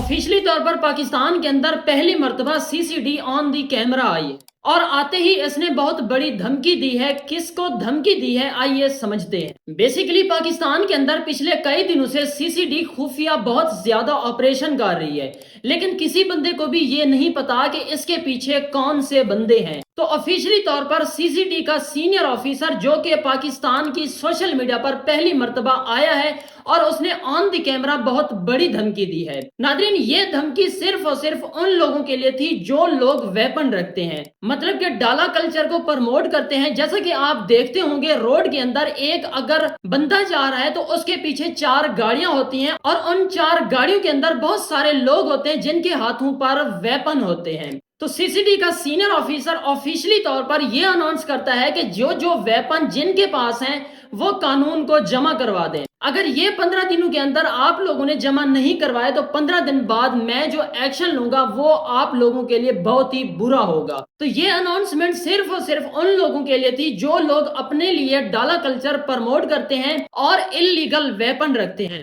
Officially तौर पर पाकिस्तान के अंदर पहली मर्तबा CCD on the camera I है और आते ही इसने बहुत बड़ी धमकी दी है। किसको धमकी दी है आइए समझते हैं। बेसिकली पाकिस्तान के अंदर पिछले कई दिनों से सीसीडी खुफिया बहुत ज्यादा ऑपरेशन कर रही है, लेकिन किसी बंदे को भी ये नहीं पता कि इसके पीछे कौन से बंदे हैं। तो ऑफिशियली तौर पर सीसीडी का सीनियर ऑफिसर जो कि पाकिस्तान की सोशल मीडिया पर पहली मर्तबा आया है और उसने ऑन द कैमरा बहुत बड़ी धमकी दी है। नादरीन, ये धमकी सिर्फ और सिर्फ उन लोगों के लिए थी जो लोग वेपन रखते हैं, मतलब कि डाला कल्चर को प्रमोट करते हैं। जैसा कि आप देखते होंगे रोड के अंदर एक अगर बंदा जा रहा है तो उसके पीछे 4 गाड़ियां होती हैं और उन 4 गाड़ियों के अंदर बहुत सारे लोग होते हैं जिनके हाथों पर वेपन होते हैं। तो सीसीडी का सीनियर ऑफिसर ऑफिशियली तौर पर यह अनाउंस करता है कि जो जो वेपन जिनके पास हैं वो कानून को जमा करवा दें। अगर ये 15 दिनों के अंदर आप लोगों ने जमा नहीं करवाए तो 15 दिन बाद मैं जो एक्शन लूंगा वो आप लोगों के लिए बहुत ही बुरा होगा। तो ये अनाउंसमेंट सिर्फ और सिर्फ उन लोगों के लिए थी जो लोग अपने लिए डाला कल्चर प्रमोट करते हैं और इलीगल वेपन रखते हैं।